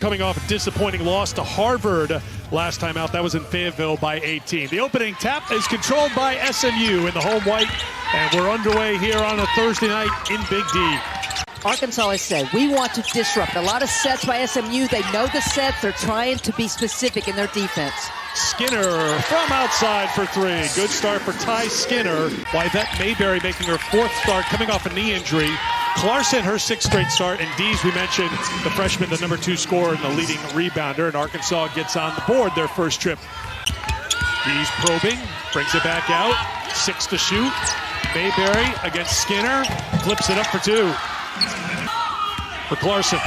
Coming off a disappointing loss to Harvard last time out. That was in Fayetteville by 18. The opening tap is controlled by SMU in the home white, and we're underway here on a Thursday night in Big D. Arkansas has said, we want to disrupt. A lot of sets by SMU. They know the sets. They're trying to be specific in their defense. Skinner from outside for three. Good start for Tyi Skinner. Yvette Mayberry making her fourth start, coming off a knee injury. Clarkson, her sixth straight start. And Dees, we mentioned, the freshman, the number 2 scorer and the leading rebounder. And Arkansas gets on the board their first trip. Dees probing, brings it back out. 6 to shoot. Mayberry against Skinner. Flips it up for 2. For Clarkson.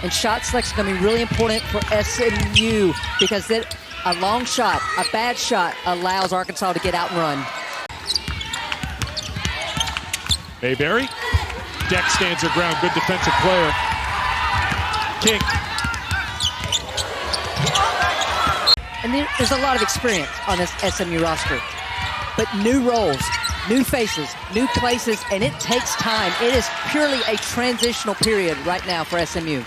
And shot selection is going to be really important for SMU because a long shot, a bad shot, allows Arkansas to get out and run. Mayberry. Deck stands her ground. Good defensive player. King. And there's a lot of experience on this SMU roster. But new roles, new faces, new places, and it takes time. It is purely a transitional period right now for SMU.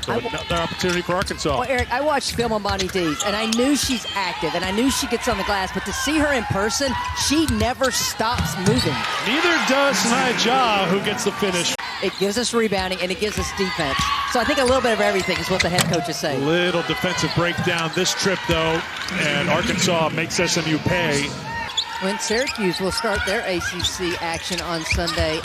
So another opportunity for Arkansas. Well, Eric, I watched film on Bonnie Dees, and I knew she's active, and I knew she gets on the glass, but to see her in person, she never stops moving. Neither does Sahnya, who gets the finish. It gives us rebounding, and it gives us defense. So I think a little bit of everything is what the head coach is saying. Little defensive breakdown this trip, though, and Arkansas makes SMU pay. When Syracuse will start their ACC action on Sunday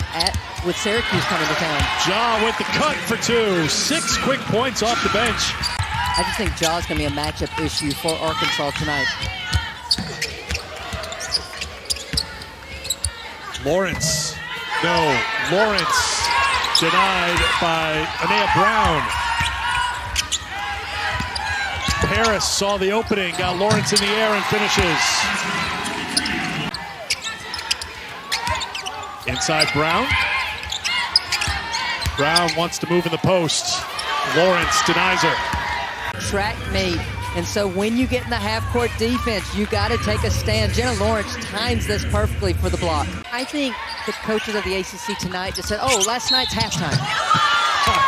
with Syracuse coming to town. Ja with the cut for 2. 6 quick points off the bench. I just think Ja's going to be a matchup issue for Arkansas tonight. Lawrence. No. Lawrence denied by Anea Brown. Harris saw the opening, got Lawrence in the air and finishes. Inside Brown. Brown wants to move in the post. Lawrence denies her. Track mate. And so when you get in the half-court defense, you got to take a stand. Jenna Lawrence times this perfectly for the block. I think the coaches of the ACC tonight just said, oh, last night's halftime.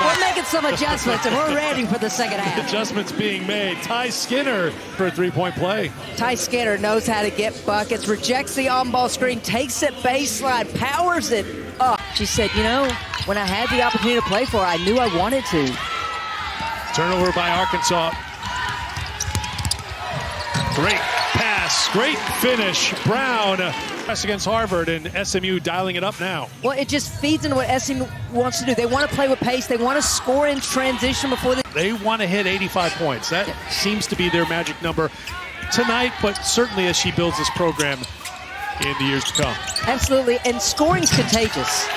We're making some adjustments, and we're ready for the second half. Adjustments being made. Tyi Skinner for a 3-point play. Tyi Skinner knows how to get buckets, rejects the on-ball screen, takes it baseline, powers it up. She said, you know, when I had the opportunity to play for her, I knew I wanted to. Turnover by Arkansas. Great pass, great finish. Brown press against Harvard, and SMU dialing it up now. Well, it just feeds into what SMU wants to do. They want to play with pace. They want to score in transition before they want to hit 85 points. That seems to be their magic number tonight, but certainly as she builds this program in the years to come. Absolutely, and scoring's contagious.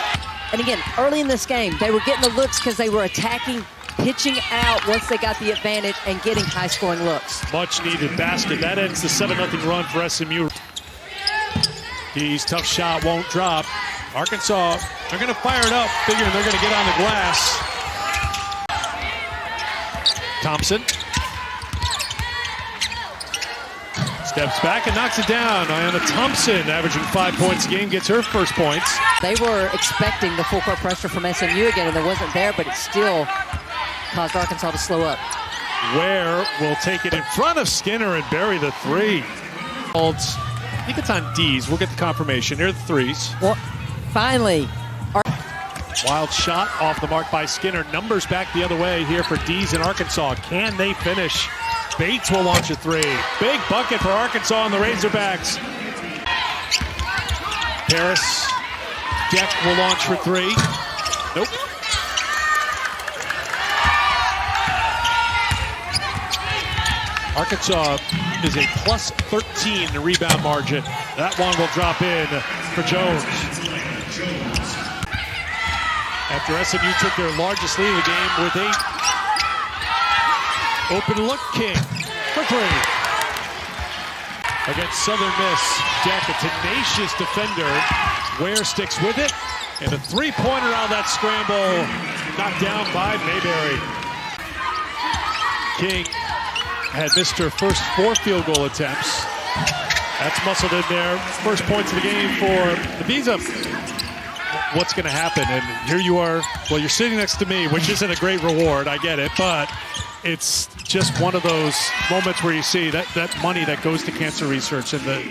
And again, early in this game, they were getting the looks because they were attacking, pitching out once they got the advantage and getting high-scoring looks. Much needed basket. That ends the 7-0 run for SMU. Dees, tough shot, won't drop. Arkansas, they're going to fire it up, figuring they're going to get on the glass. Thompson. Steps back and knocks it down. Ayanna Thompson, averaging 5 points a game, gets her first points. They were expecting the full-court pressure from SMU again, and it wasn't there, but it still caused Arkansas to slow up. Ware will take it in front of Skinner and bury the 3. I think it's on D's. We'll get the confirmation. Here are the 3s. Well, finally. Wild shot off the mark by Skinner. Numbers back the other way here for D's in Arkansas. Can they finish? Bates will launch a 3. Big bucket for Arkansas and the Razorbacks. Harris. Deck will launch for 3. Nope. Arkansas is a plus 13 rebound margin. That one will drop in for Jones. After SMU took their largest lead of the game with 8. Open look, King for 3. Against Southern Miss, Deck, a tenacious defender. Ware sticks with it. And a 3-pointer out of that scramble. Knocked down by Mayberry. King had missed her first 4 field goal attempts. That's muscled in there. First points of the game for the Bees. what's going to happen. And here you are. Well, you're sitting next to me, which isn't a great reward. I get it. But it's just one of those moments where you see that money that goes to cancer research. And the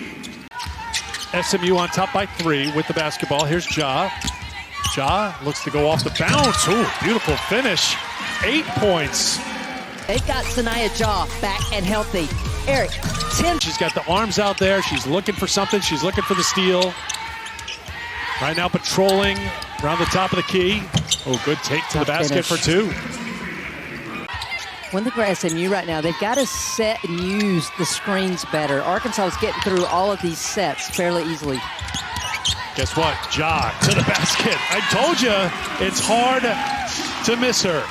SMU on top by 3 with the basketball. Here's Ja. Ja looks to go off the bounce. Ooh, beautiful finish. 8 points. They've got Sahnya Ja back and healthy. Eric, 10. She's got the arms out there. She's looking for something. She's looking for the steal. Right now patrolling around the top of the key. Oh, good take to the basket for 2. One thing for SMU right now, they've got to set and use the screens better. Arkansas is getting through all of these sets fairly easily. Guess what? Ja to the basket. I told you, it's hard to miss her.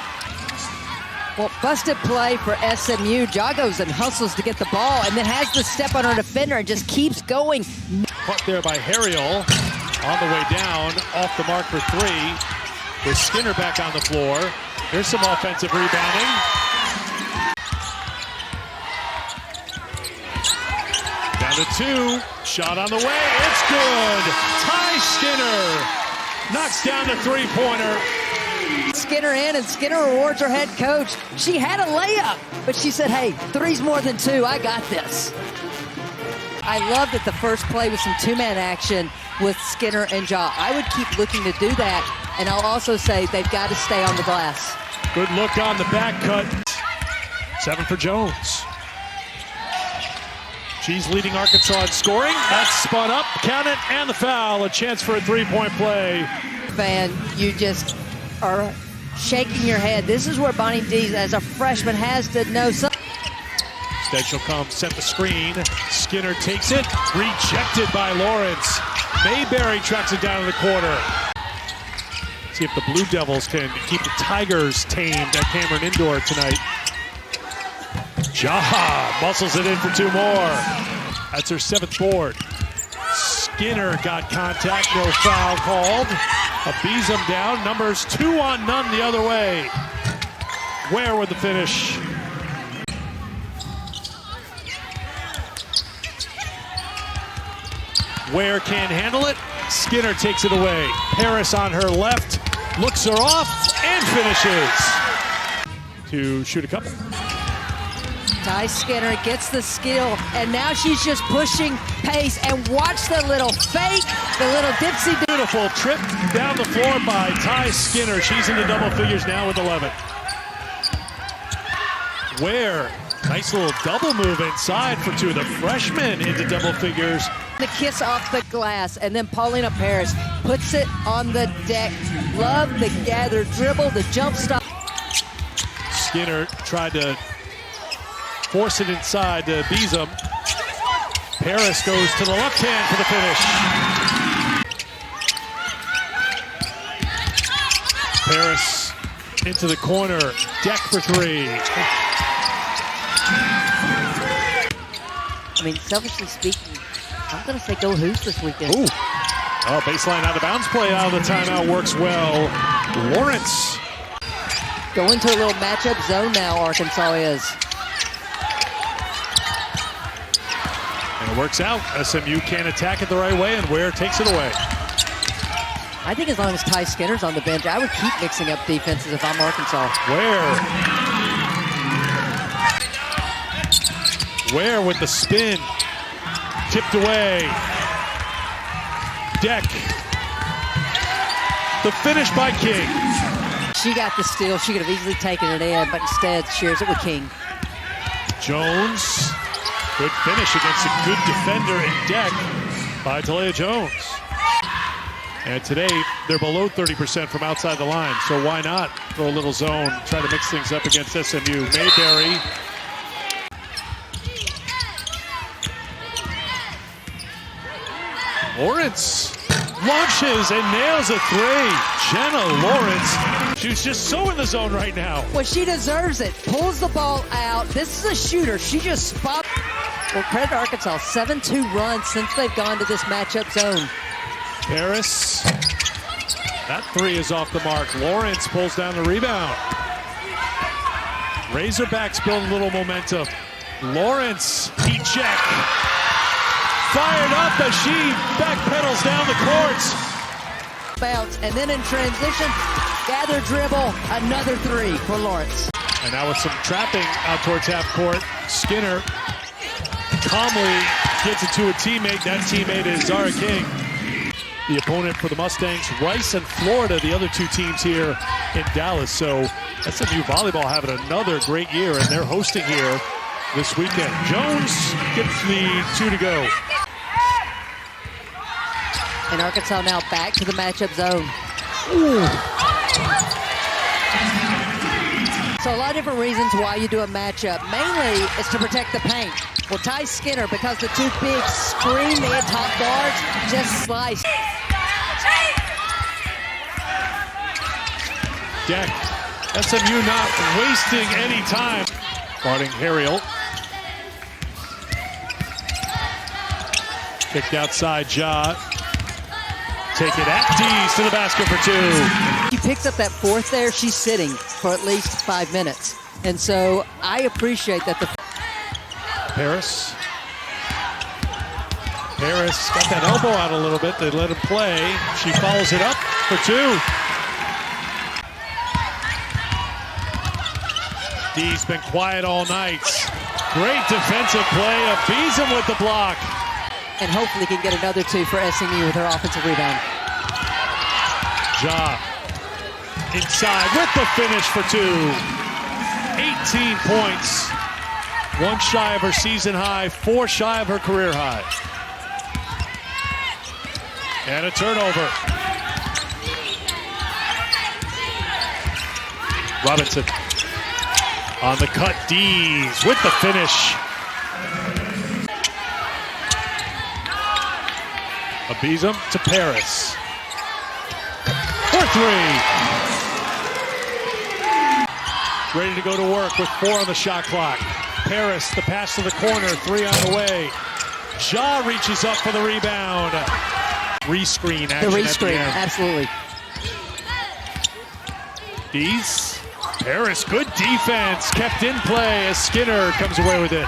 Well, busted play for SMU. Ja goes and hustles to get the ball and then has to step on her defender and just keeps going. Caught there by Harriel on the way down, off the mark for 3. With Skinner back on the floor. Here's some offensive rebounding. Down to 2. Shot on the way. It's good. Tyi Skinner knocks down the 3-pointer. Skinner in, and Skinner rewards her head coach. She had a layup, but she said, hey, 3's more than 2. I got this. I love that the first play was some 2-man action with Skinner and Ja. I would keep looking to do that, and I'll also say they've got to stay on the glass. Good look on the back cut. 7 for Jones. She's leading Arkansas in scoring. That's spun up, count it, and the foul. A chance for a 3-point play. Fan, you just are shaking your head. This is where Bonnie Dees, as a freshman, has to know something. Instead, she'll come, set the screen. Skinner takes it, rejected by Lawrence. Mayberry tracks it down in the corner. See if the Blue Devils can keep the Tigers tamed at Cameron Indoor tonight. Ja muscles it in for 2 more. That's her 7th board. Skinner got contact, no foul called. Bees him down, numbers 2 on none the other way. Ware with the finish. Ware can't handle it. Skinner takes it away. Paris on her left, looks her off, and finishes. To shoot a couple. Tyi Skinner gets the skill, and now she's just pushing pace. And watch the little fake, the little dipsy. Beautiful trip down the floor by Tyi Skinner. She's in the double figures now with 11. Ware, nice little double move inside for 2. The freshman into double figures. The kiss off the glass, and then Paulina Paris puts it on the deck. Love the gather dribble, the jump stop. Skinner tried to force it inside to Beesham. Paris goes to the left hand for the finish. Paris into the corner, deck for 3. I mean, selfishly speaking, I'm going to say go Hoos this weekend. Ooh. Oh, baseline out of bounds play out of the timeout works well. Lawrence. Go into a little matchup zone now, Arkansas is. And it works out. SMU can't attack it the right way, and Ware takes it away. I think as long as Tyi Skinner's on the bench, I would keep mixing up defenses if I'm Arkansas. Ware with the spin. Tipped away. Deck. The finish by King. She got the steal. She could have easily taken it in, but instead shares it with King. Jones. Good finish against a good defender in Deck by Talia Jones. And today, they're below 30% from outside the line, so why not throw a little zone, try to mix things up against SMU. Mayberry. Lawrence launches and nails a 3. Jenna Lawrence, she's just so in the zone right now. Well, she deserves it. Pulls the ball out. This is a shooter. She just spot. Well, credit to Arkansas. 7-2 run since they've gone to this matchup zone. Paris. That 3 is off the mark. Lawrence pulls down the rebound. Razorbacks build a little momentum. Lawrence, heat check. Fired up as she backpedals down the court. Bounce, and then in transition, gather dribble, another three for Lawrence. And now with some trapping out towards half court, Skinner calmly gets it to a teammate. That teammate is Zara King. The opponent for the Mustangs, Rice and Florida, the other two teams here in Dallas. So SMU volleyball having another great year, and they're hosting here this weekend. Jones gets the 2 to go. And Arkansas now back to the matchup zone. Ooh. So a lot of different reasons why you do a matchup. Mainly it's to protect the paint. Well, Tyi Skinner, because the two big screen, they had top guards, just sliced. Deck. SMU not wasting any time. Guarding Harriel. Kicked outside, Ja. Take it at Dees to the basket for 2. She picks up that fourth there. She's sitting for at least 5 minutes. And so I appreciate that the... Paris got that elbow out a little bit. They let him play. She follows it up for 2. Dee's been quiet all night. Great defensive play. Bees him with the block. And hopefully can get another 2 for SMU with her offensive rebound. Ja inside with the finish for 2. 18 points. 1 shy of her season high, 4 shy of her career high. And a turnover. Robinson on the cut. Dees with the finish. Abizam to Paris. For 3. Ready to go to work with 4 on the shot clock. Paris, the pass to the corner, 3 on the way. Ja reaches up for the rebound. Rescreen action. The rescreen, absolutely. Dees. Paris, good defense. Kept in play as Skinner comes away with it.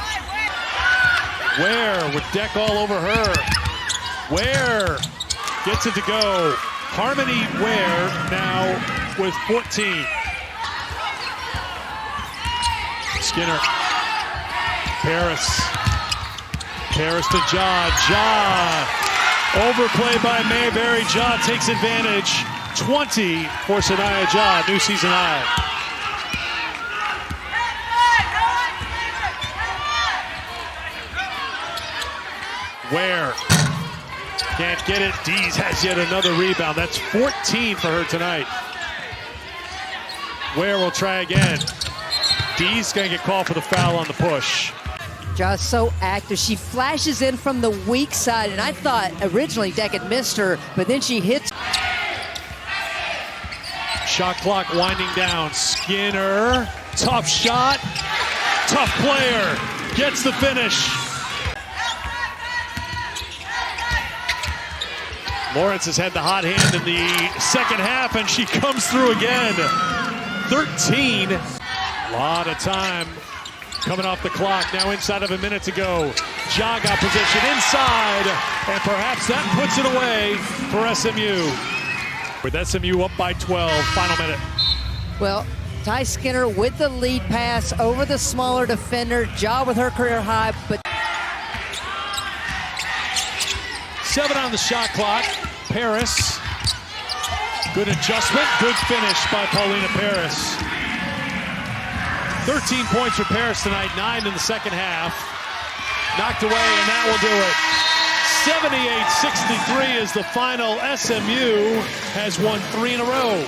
Ware with Deck all over her. Ware gets it to go. Harmonie Ware now with 14. Skinner. Paris to Ja. Overplay by Mayberry. Ja takes advantage. 20 for Sahnya Ja, new season high. Ware can't get it. Dees has yet another rebound. That's 14 for her tonight. Ware will try again. Dees gonna get called for the foul on the push. Ja's so active. She flashes in from the weak side, and I thought originally Deck had missed her, but then she hits. Shot clock winding down. Skinner, tough shot, tough player, gets the finish. Lawrence has had the hot hand in the second half, and she comes through again. 13. A lot of time coming off the clock. Now inside of a minute to go. Ja got position inside, and perhaps that puts it away for SMU. With SMU up by 12, final minute. Well, Tyi Skinner with the lead pass over the smaller defender. Ja with her career high, but 7 on the shot clock. Paris. Good adjustment, good finish by Paulina Paris. 13 points for Paris tonight, 9 in the second half. Knocked away, and that will do it. 78-63 is the final. SMU has won 3 in a row.